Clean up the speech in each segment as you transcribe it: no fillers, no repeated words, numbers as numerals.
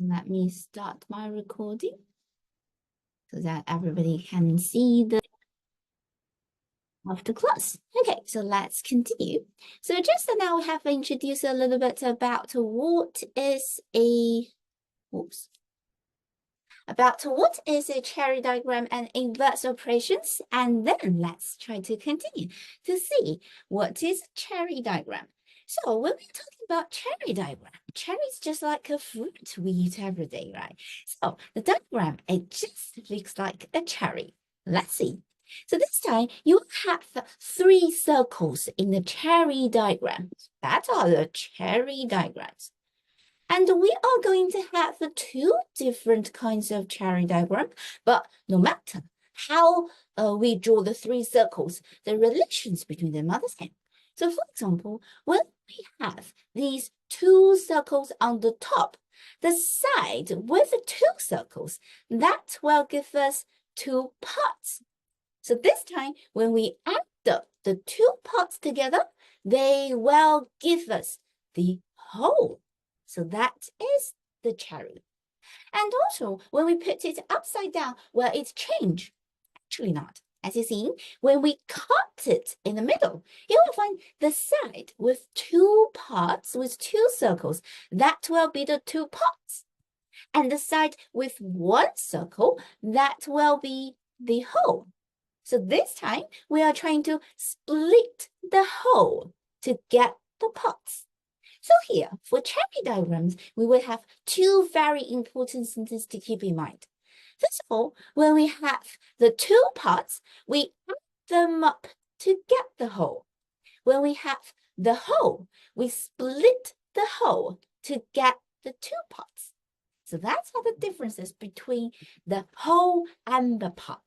Let me start my recording so that everybody can see the after class. Okay, so let's continue. So just now we have introduced a little bit about what is a cherry diagram and inverse operations, and then let's try to continue to see what is cherry diagram. So when we're talking about cherry diagram, cherry is just like a fruit we eat every day, right? So the diagram, it just looks like a cherry. Let's see. So this time you have 3 circles in the cherry diagram. That are the cherry diagrams. And we are going to have 2 different kinds of cherry diagram, but no matter how we draw the 3 circles, the relations between them are the same. So for example, when we have these 2 circles on the top, the side with the 2 circles, that will give us 2 parts. So this time, when we add the 2 parts together, they will give us the whole. So that is the cherry. And also, when we put it upside down, well, it's changed. Actually not. As you see, when we cut it in the middle, you will find the side with 2 parts, with 2 circles. That will be the 2 parts. And the side with 1 circle, that will be the whole. So this time, we are trying to split the whole to get the parts. So here, for cherry diagrams, we will have 2 very important sentences to keep in mind. First of all, when we have the 2 parts, we add them up to get the whole. When we have the whole, we split the whole to get the 2 parts. So that's how the differences between the whole and the part.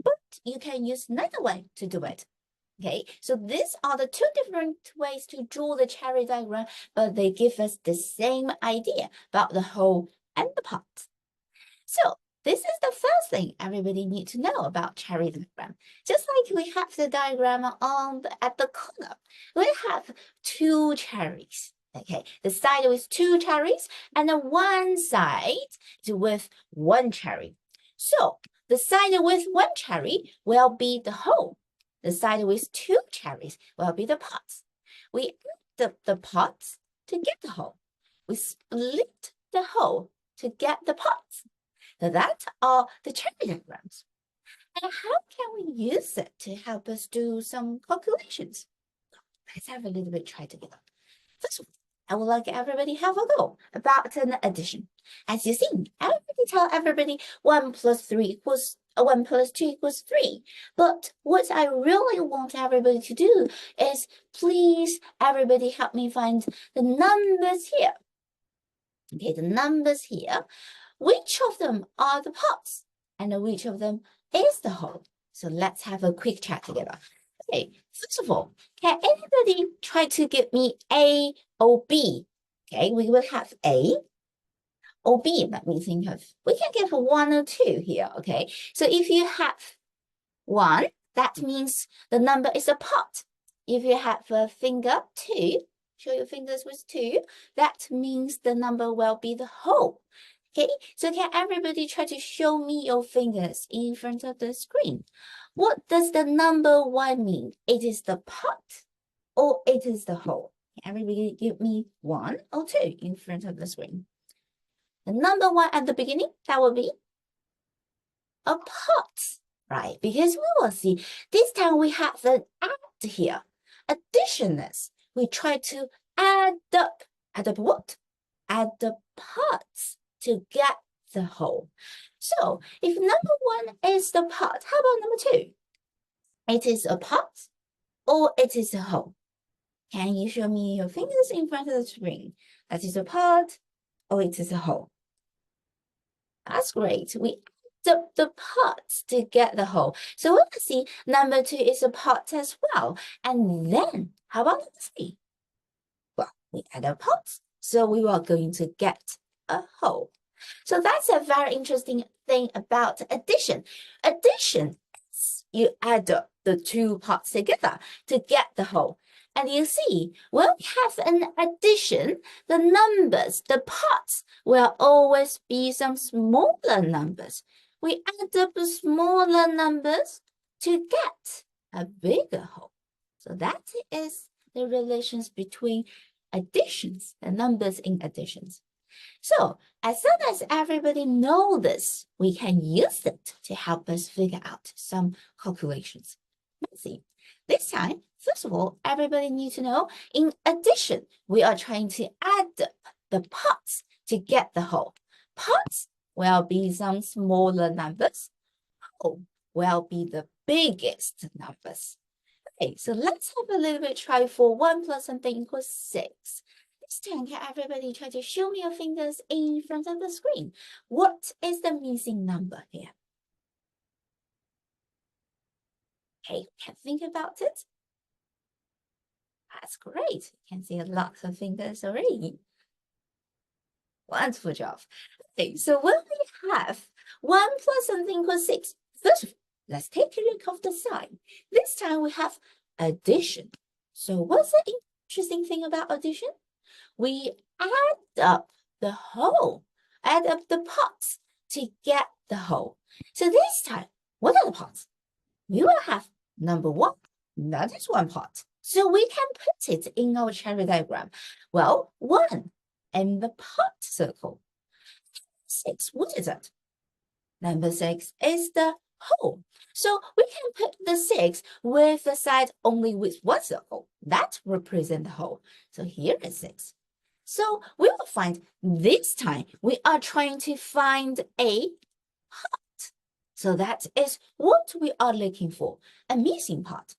But you can use another way to do it. Okay, so these are the 2 different ways to draw the cherry diagram, but they give us the same idea about the whole and the part. So this is the first thing everybody needs to know about cherry diagram. Just like we have the diagram at the corner, we have 2 cherries. Okay, the side with 2 cherries and the one side with 1 cherry. So the side with 1 cherry will be the whole. The side with 2 cherries will be the parts. We add the parts to get the whole. We split the whole to get the parts. So that are the cherry diagrams. And how can we use it to help us do some calculations? Let's have a little bit try together. First of all, I would like everybody have a go about an addition. As you see, everybody tell everybody 1 plus 3 equals 1 plus 2 equals 3. But what I really want everybody to do is please everybody help me find the numbers here. Okay, the numbers here. Which of them are the parts and which of them is the whole? So let's have a quick chat together. Okay, first of all, can anybody try to give me A or B? Okay, we will have A or B. Let me think of, we can give 1 or 2 here. Okay, so if you have 1, that means the number is a part. If you have a finger 2, show your fingers with 2, that means the number will be the whole. Okay, so can everybody try to show me your fingers in front of the screen? What does the number 1 mean? It is the part or it is the whole? Can everybody give me 1 or 2 in front of the screen? The number 1 at the beginning, that will be a part, right? Because we will see this time we have an add here. Additionness. We try to add up what? Add the parts to get the whole. So if number 1 is the part, how about number 2? It is a part or it is a whole? Can you show me your fingers in front of the screen? That is a part or it is a whole? That's great. We add up the parts to get the whole. So let's see, number 2 is a part as well. And then how about number 3? Well, we add up parts. So we are going to get a whole. So that's a very interesting thing about addition. Addition is you add up the 2 parts together to get the whole. And you see, when we have an addition, the numbers, the parts will always be some smaller numbers. We add up the smaller numbers to get a bigger whole. So that is the relations between additions, the numbers in additions. So as soon as everybody knows this, we can use it to help us figure out some calculations. Let's see. This time, first of all, everybody needs to know, in addition, we are trying to add up the parts to get the whole. Parts will be some smaller numbers. Whole will be the biggest numbers. Okay, so let's have a little bit try for 1 plus something equals 6. This time, can everybody try to show me your fingers in front of the screen? What is the missing number here? Okay, can think about it. That's great. You can see lots of fingers already. Wonderful job. Okay, so when we have 1 plus something equals 6, first of all, let's take a look of the sign. This time we have addition. So what's the interesting thing about addition? We add up the whole, add up the parts to get the whole. So this time, what are the parts? We will have number 1, that is one part. So we can put it in our cherry diagram. Well, 1 in the part circle. 6, what is it? Number 6 is the whole. So we can put the 6 with the side only with one circle. That represents the whole. So here is 6. So we will find this time we are trying to find a part. So that is what we are looking for, a missing part.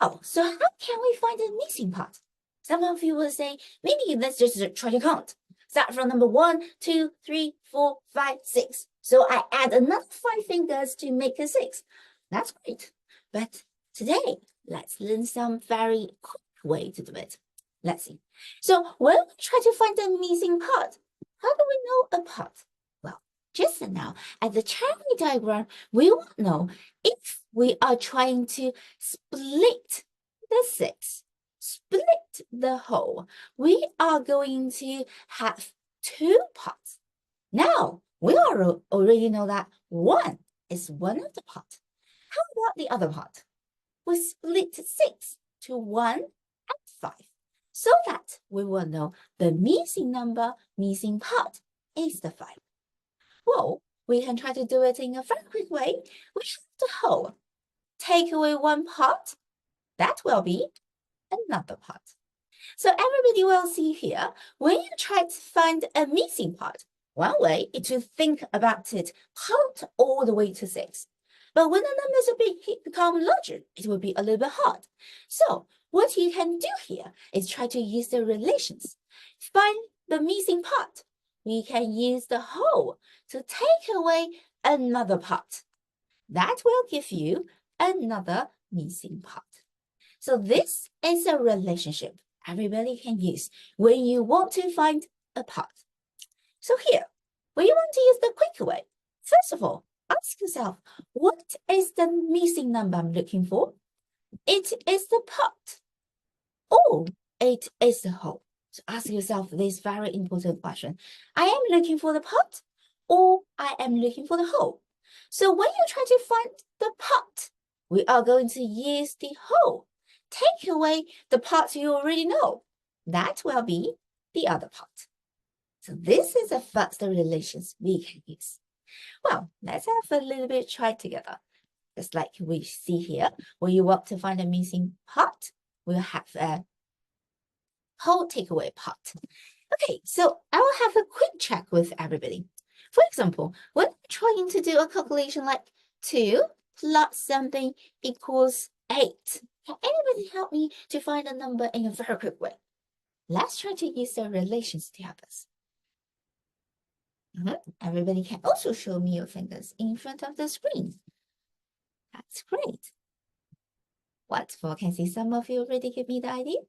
Oh, so how can we find a missing part? Some of you will say, maybe let's just try to count. Start from number 1, 2, 3, 4, 5, 6. So I add another 5 fingers to make a 6. That's great. But today, let's learn some very quick way to do it. Let's see. So when we try to find the missing part, how do we know a part? Well, just now, at the cherry diagram, we will know if we are trying to split the 6, split the whole, we are going to have 2 parts. Now, we already know that 1 is one of the parts. How about the other part? We split 6 to 1 and 5, so that we will know the missing number, missing part is the 5. Well, we can try to do it in a very quick way. We have the whole. Take away 1 part, that will be another part. So everybody will see here, when you try to find a missing part, one way is to think about it, count all the way to 6. But when the numbers become larger, it will be a little bit hard. So what you can do here is try to use the relations. Find the missing part. We can use the whole to take away another part. That will give you another missing part. So this is a relationship everybody can use when you want to find a part. So here, when you want to use the quick way, first of all, ask yourself, what is the missing number I'm looking for? It is the part, or it is the whole. So ask yourself this very important question. I am looking for the part, or I am looking for the whole. So when you try to find the part, we are going to use the whole. Take away the parts you already know. That will be the other part. So this is the first relations we can use. Well, let's have a little bit try together. Just like we see here, when you want to find a missing part, we'll have a whole takeaway part. Okay, so I will have a quick check with everybody. For example, when I'm trying to do a calculation like 2 plus something equals 8, can anybody help me to find a number in a very quick way? Let's try to use the relations to help us. Everybody can also show me your fingers in front of the screen. That's great. Wonderful. Can see some of you already give me the idea.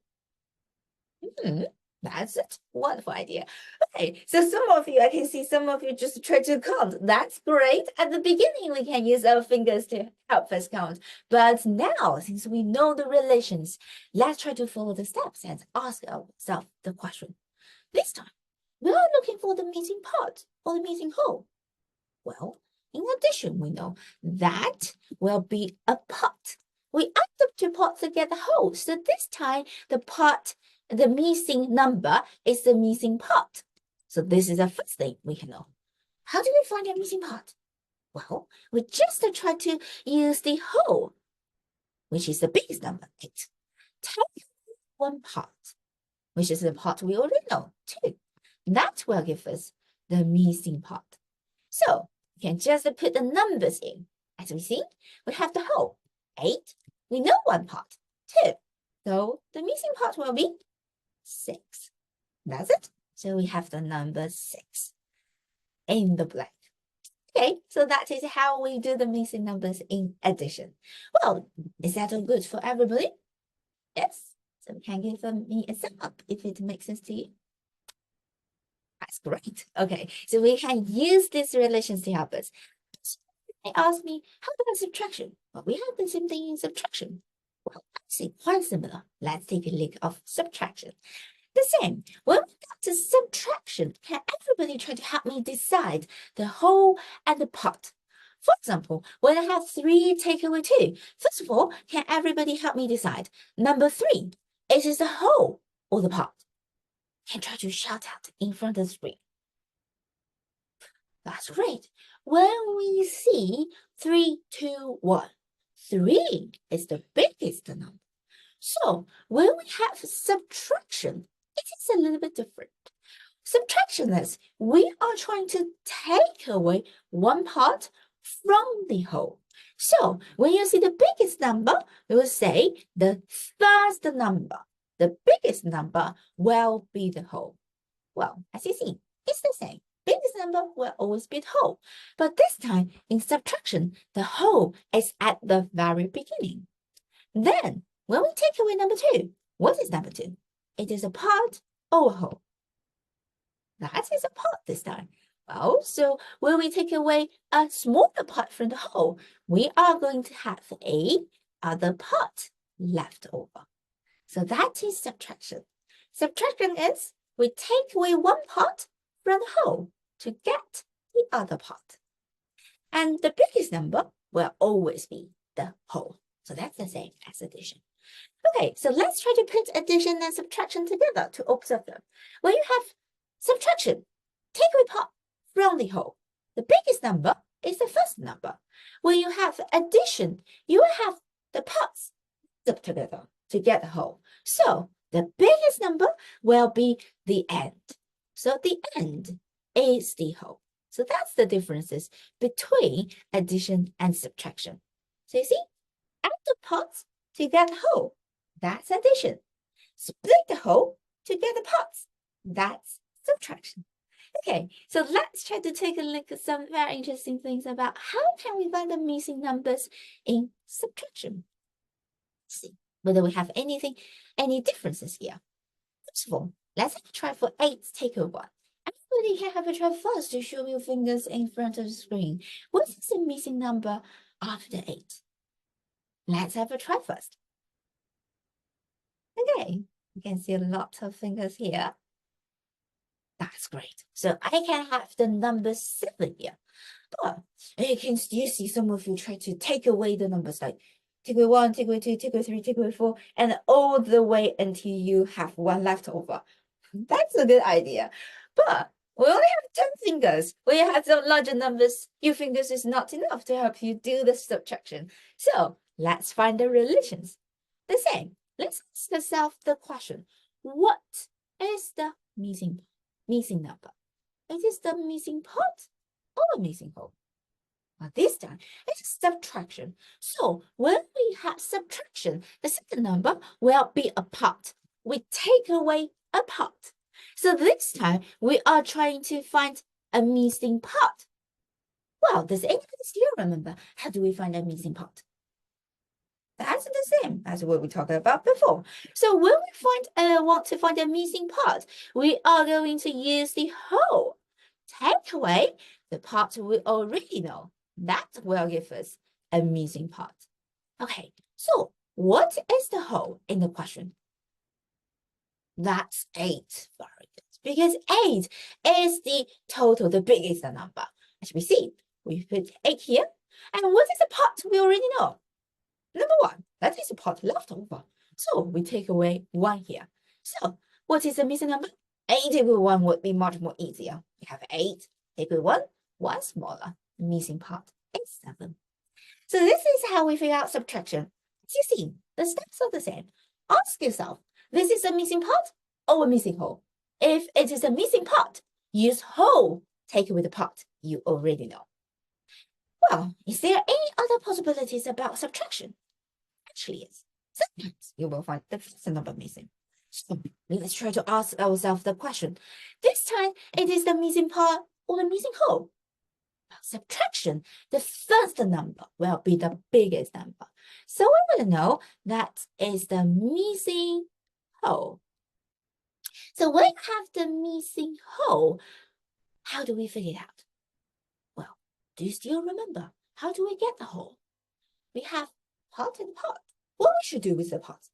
That's it. Wonderful idea. Okay, so some of you, I can see some of you just try to count. That's great. At the beginning, we can use our fingers to help us count. But now, since we know the relations, let's try to follow the steps and ask ourselves the question. This time, we are looking for the missing part or the missing whole. Well, in addition, we know that will be a part. We add the two parts to get the whole. So this time, the missing number is the missing part. So this is the first thing we can know. How do we find the missing part? Well, we just try to use the whole, which is the biggest number, 8. Take one part, which is the part we already know, 2. That will give us the missing part. So you can just put the numbers in. As we see, we have the whole, 8. We know one part, 2. So the missing part will be 6. That's it. So we have the number 6 in the blank. Okay, so that is how we do the missing numbers in addition. Well, is that all good for everybody? Yes. So we can give me a thumbs up if it makes sense to you. That's great. Okay, so we can use these relations to help us. They ask me, how about subtraction? Well, we have the same thing in subtraction. Well, actually quite similar. Let's take a look of subtraction. The same. When we got to subtraction, can everybody try to help me decide the whole and the part? For example, when I have 3 take away 2, first of all, can everybody help me decide? Number 3, is it the whole or the part? Can try to shout out in front of the screen. That's great. When we see 3, 2, 1, 3 is the biggest number. So when we have subtraction, it is a little bit different. Subtraction is we are trying to take away one part from the whole. So when you see the biggest number, we will say the first number. The biggest number will be the whole. Well, as you see, it's the same. Biggest number will always be the whole. But this time, in subtraction, the whole is at the very beginning. Then, when we take away number 2, what is number 2? It is a part or a whole. That is a part this time. Well, so when we take away a smaller part from the whole, we are going to have a other part left over. So that is subtraction. Subtraction is we take away one part from the whole to get the other part. And the biggest number will always be the whole. So that's the same as addition. Okay, so let's try to put addition and subtraction together to observe them. When you have subtraction, take away part from the whole. The biggest number is the first number. When you have addition, you will have the parts put together to get the whole. So the biggest number will be the end. So the end is the whole. So that's the differences between addition and subtraction. So you see, add the parts to get the whole. That's addition. Split the whole to get the parts. That's subtraction. Okay, so let's try to take a look at some very interesting things about how can we find the missing numbers in subtraction. Let's see whether we have any differences here. First of all, let's have a try for 8 take over 1. Everybody can have a try first to show your fingers in front of the screen. What is the missing number after 8? Let's have a try first. Okay, you can see a lot of fingers here. That's great. So I can have the number 7 here. But you can still see some of you try to take away the numbers like take away 1, take away 2, take away 3, take away 4, and all the way until you have 1 left over. That's a good idea. But we only have 10 fingers. When you have some larger numbers, your fingers is not enough to help you do the subtraction. So let's find the relations. The same. Let's ask ourselves the question, what is the missing number? It is the missing part or the missing whole? Well, this time it is subtraction. So when we have subtraction, the second number will be a part. We take away a part. So this time we are trying to find a missing part. Well, does anybody still remember how do we find a missing part? That's the same as what we talked about before. So when we want to find a missing part, we are going to use the whole. Take away the part we already know. That will give us a missing part. Okay, so what is the whole in the question? That's 8. Very good. Because 8 is the total, the biggest number. As we see, we put 8 here. And what is the part we already know? Number 1, that is the part left over. So we take away 1 here. So what is the missing number? 8 equal 1 would be much more easier. We have 8 equal 1 smaller. The missing part is 7. So this is how we figure out subtraction. As you see, the steps are the same. Ask yourself, this is a missing part or a missing whole? If it is a missing part, use whole. Take away the part you already know. Well, is there any other possibilities about subtraction? Actually, yes. Sometimes you will find the first number missing. So let's try to ask ourselves the question. This time, it is the missing part or the missing whole? Subtraction, the first number will be the biggest number. So we will know that is the missing whole. So when you have the missing whole, how do we figure it out? Well, do you still remember? How do we get the whole? We have part and part. What we should do with the parts?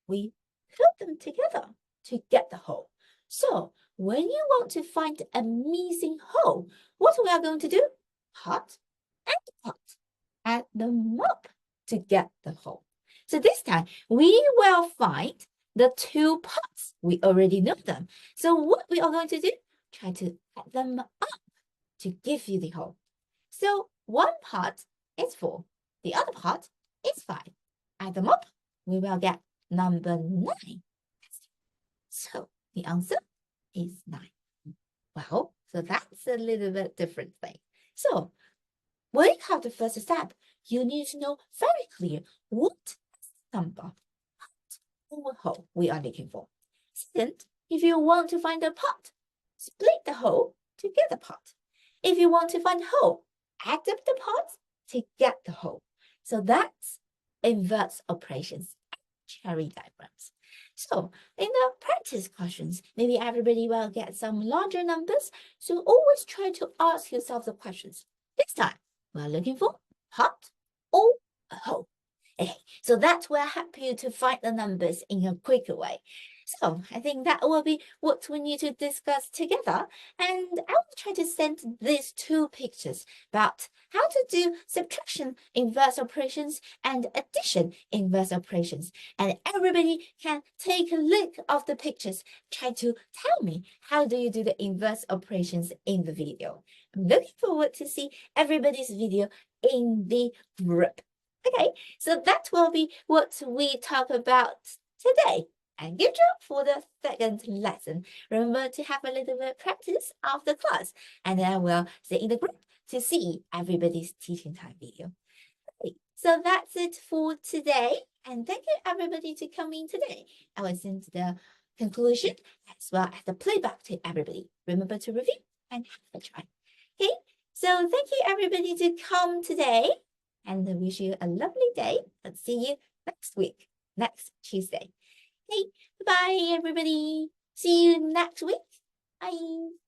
We put them together to get the whole. So when you want to find a missing whole, what we are going to do? Part and part. Add them up to get the whole. So this time we will find the 2 parts. We already know them. So what we are going to do? Try to add them up to give you the whole. So 1 part is 4. The other part is 5. Add them up, we will get number 9. So the answer is 9. Well, so that's a little bit different thing. So when you have the first step, you need to know very clear what number, part, or whole we are looking for. Second, if you want to find a part, split the whole to get the part. If you want to find whole, add up the parts to get the whole. So that's inverse operations, cherry diagrams. So in the practice questions, maybe everybody will get some larger numbers. So always try to ask yourself the questions. This time, we're looking for part or a whole. Okay, so that will help you to find the numbers in a quicker way. So I think that will be what we need to discuss together. And I will try to send these 2 pictures about how to do subtraction inverse operations and addition inverse operations. And everybody can take a look of the pictures. Try to tell me how do you do the inverse operations in the video. I'm looking forward to see everybody's video in the group. Okay, so that will be what we talk about today. And good job for the second lesson. Remember to have a little bit of practice after class. And then I will sit in the group to see everybody's teaching time video. Okay, so that's it for today. And thank you everybody to come in today. I will send the conclusion as well as the playback to everybody. Remember to review and have a try. Okay, so thank you everybody to come today. And I wish you a lovely day. Let's see you next week, next Tuesday. Okay, bye everybody. See you next week. Bye.